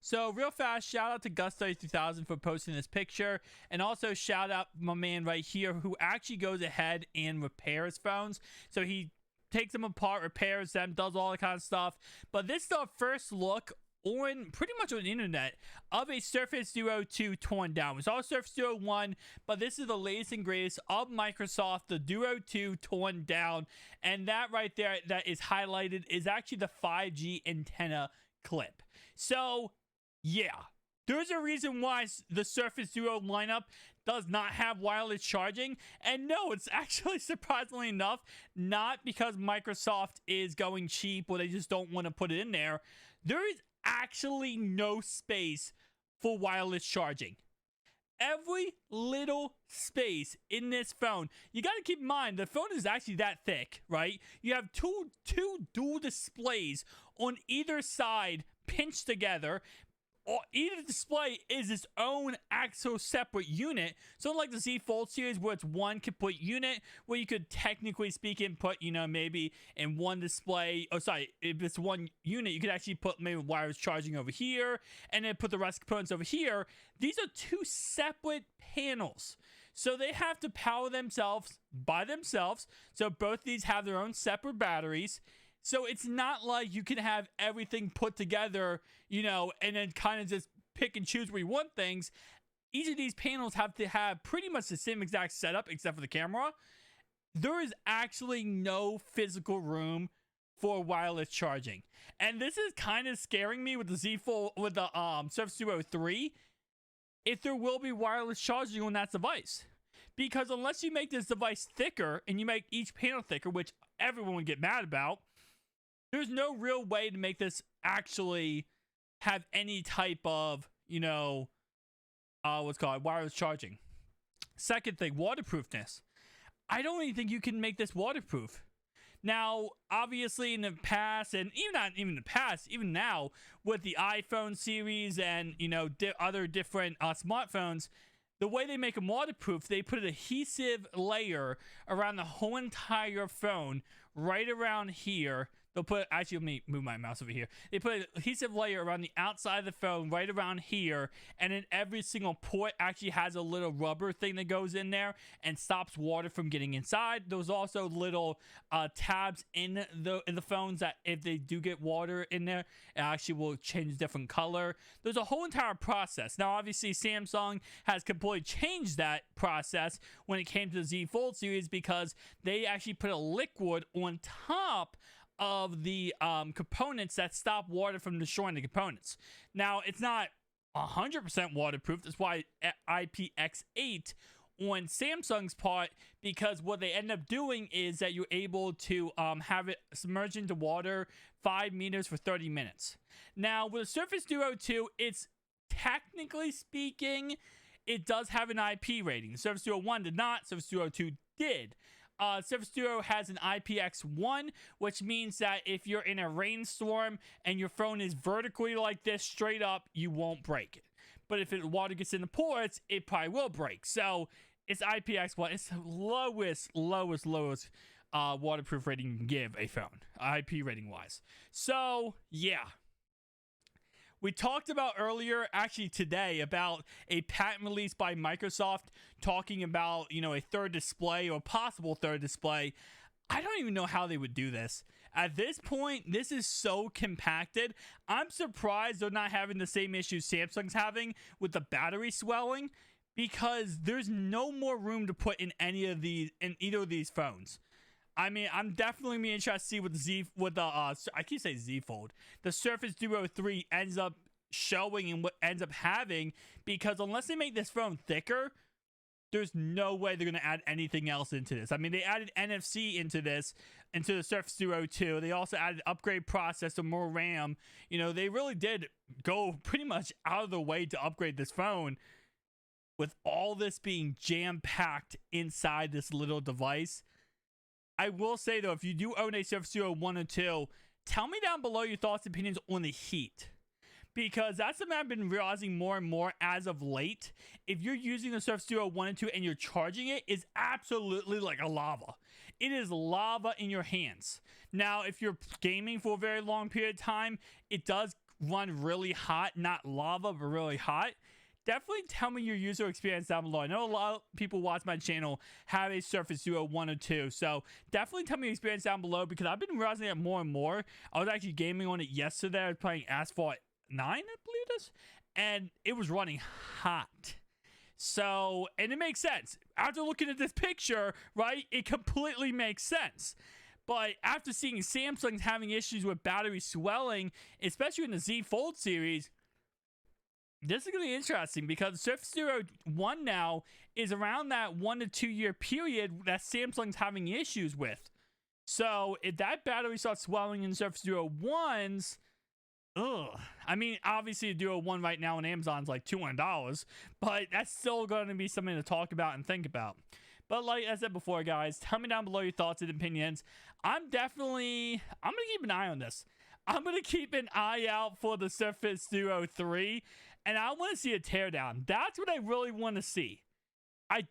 So real fast, shout out to Gus3000 for posting this picture, and also shout out my man right here who actually goes ahead and repairs phones. So he takes them apart, repairs them, does all that kind of stuff. But this is our first look on pretty much on the internet of a Surface Duo 2 torn down. We saw Surface Duo 1, but this is the latest and greatest of Microsoft, the Duo 2 torn down. And that right there that is highlighted is actually the 5G antenna clip. So yeah, there's a reason why the Surface Duo lineup does not have wireless charging. And no, it's actually surprisingly enough, not because Microsoft is going cheap or they just don't want to put it in there. There is actually no space for wireless charging. Every little space in this phone, you got to keep in mind the phone is actually that thick, right? You have two dual displays on either side pinched together. Or each display is its own actual separate unit. So unlike the Z Fold series where it's one complete unit, where you could technically speaking put, maybe in one display, if it's one unit, you could actually put maybe wireless charging over here and then put the rest components over here. These are two separate panels. So they have to power themselves by themselves. So both these have their own separate batteries. So it's not like you can have everything put together, and then kind of just pick and choose where you want things. Each of these panels have to have pretty much the same exact setup except for the camera. There is actually no physical room for wireless charging. And this is kind of scaring me with the Surface Duo 3, if there will be wireless charging on that device. Because unless you make this device thicker and you make each panel thicker, which everyone would get mad about, there's no real way to make this actually have any type of, wireless charging. Second thing, waterproofness. I don't even think you can make this waterproof. Now, obviously in the past, and even not even the past, even now, with the iPhone series and, other different smartphones, the way they make them waterproof, they put an adhesive layer around the whole entire phone, right around here. Let me move my mouse over here. They put an adhesive layer around the outside of the phone, right around here, and then every single port actually has a little rubber thing that goes in there and stops water from getting inside. There's also little tabs in the phones that if they do get water in there, it actually will change different color. There's a whole entire process. Now, obviously, Samsung has completely changed that process when it came to the Z Fold series because they actually put a liquid on top of the components that stop water from destroying the components. Now, it's not 100% waterproof. That's why IPX8 on Samsung's part, because what they end up doing is that you're able to have it submerged into water 5 meters for 30 minutes. Now, with the Surface Duo 2, it's technically speaking, it does have an IP rating. The Surface Duo 1 did not. Surface Duo 2 did. Surface Duo has an IPX1, which means that if you're in a rainstorm and your phone is vertically like this, straight up, you won't break it. But if water gets in the ports, it probably will break. So it's IPX1. It's the lowest waterproof rating you can give a phone, IP rating wise. So yeah. We talked about earlier, actually today, about a patent release by Microsoft talking about, a third display or possible third display. I don't even know how they would do this. At this point, this is so compacted. I'm surprised they're not having the same issues Samsung's having with the battery swelling, because there's no more room to put in either of these phones. I mean, I'm definitely be interested to see what I keep saying Z Fold, the Surface Duo 3 ends up showing and what ends up having, because unless they make this phone thicker, there's no way they're going to add anything else into this. I mean, they added NFC into the Surface Duo 2. They also added upgrade processor, more RAM. They really did go pretty much out of the way to upgrade this phone, with all this being jam-packed inside this little device. I will say, though, if you do own a Surface Duo 1 or 2, tell me down below your thoughts and opinions on the heat. Because that's something I've been realizing more and more as of late. If you're using the Surface Duo 1 and 2 and you're charging it, it's absolutely like a lava. It is lava in your hands. Now, if you're gaming for a very long period of time, it does run really hot, not lava, but really hot, definitely tell me your user experience down below. I know a lot of people watch my channel have a Surface Duo 1 or 2, so definitely tell me your experience down below, because I've been realizing it more and more. I was actually gaming on it yesterday. I was playing Asphalt 9, I believe it is, and it was running hot. So, and it makes sense. After looking at this picture, right, it completely makes sense. But after seeing Samsung having issues with battery swelling, especially in the Z Fold series, this is going to be interesting, because the Surface Duo 1 now is around that 1 to 2 year period that Samsung's having issues with. So if that battery starts swelling in Surface Duo 1s, I mean, obviously the Duo 1 right now on Amazon's like $200, but that's still going to be something to talk about and think about. But like I said before, guys, tell me down below your thoughts and opinions. I'm going to keep an eye on this. I'm going to keep an eye out for the Surface Duo 3, and I want to see a teardown. That's what I really want to see. I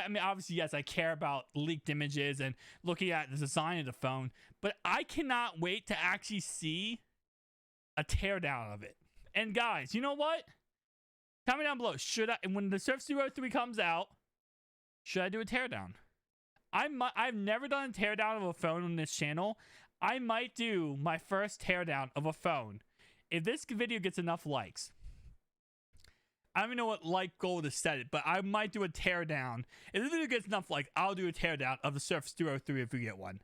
mean, obviously, yes, I care about leaked images and looking at the design of the phone, but I cannot wait to actually see a teardown of it. And guys, you know what? Tell me down below, when the Surface Duo 3 comes out, should I do a teardown? I've never done a teardown of a phone on this channel. I might do my first teardown of a phone if this video gets enough likes. I don't even know what like goal to set it, but I might do a teardown. If this video gets enough likes, I'll do a teardown of the Surface Duo 3 if we get one.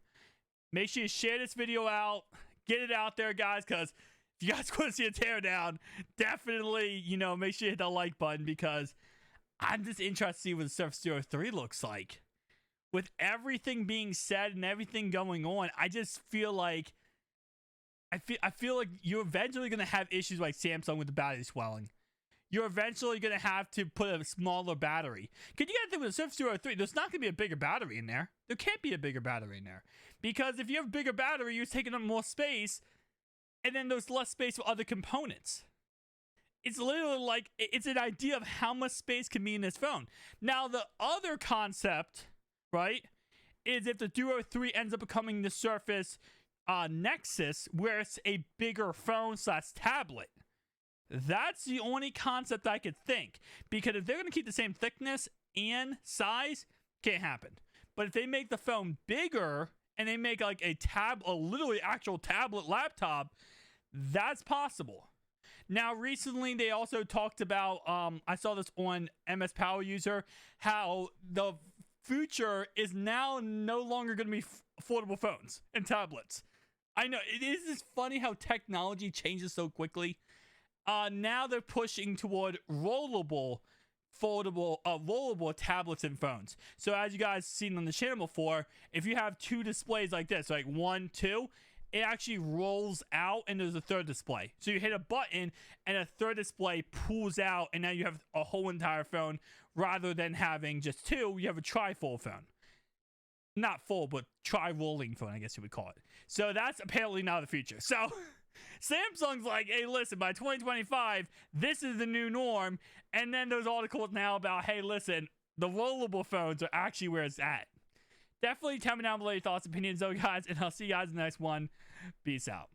Make sure you share this video out. Get it out there, guys, because if you guys want to see a teardown, definitely, make sure you hit the like button, because I'm just interested to see what the Surface Duo 3 looks like. With everything being said and everything going on, I just feel like I feel like you're eventually going to have issues like Samsung with the battery swelling. You're eventually going to have to put a smaller battery. Because you got to think with the Surface Duo 3, there's not going to be a bigger battery in there. There can't be a bigger battery in there. Because if you have a bigger battery, you're taking up more space, and then there's less space for other components. It's literally like, it's an idea of how much space can be in this phone. Now, the other concept, right, is if the Duo 3 ends up becoming the Surface Nexus, where it's a bigger phone / tablet. That's the only concept I could think. Because if they're going to keep the same thickness and size, can't happen. But if they make the phone bigger, and they make like a literally actual tablet laptop, that's possible. Now, recently, they also talked about, I saw this on MS Power User, how the future is now no longer going to be affordable phones and tablets. I know, it is just funny how technology changes so quickly. Now they're pushing toward rollable tablets and phones. So as you guys seen on the channel before, if you have two displays like this, like 1, 2, it actually rolls out and there's a third display. So you hit a button and a third display pulls out, and now you have a whole entire phone rather than having just two. You have a tri-fold phone. Not full, but tri-rolling phone, I guess you would call it. So that's apparently now the future. So Samsung's like, hey, listen, by 2025, this is the new norm. And then there's articles now about, hey, listen, the rollable phones are actually where it's at. Definitely tell me down below your thoughts, opinions, though, guys, and I'll see you guys in the next one. Peace out.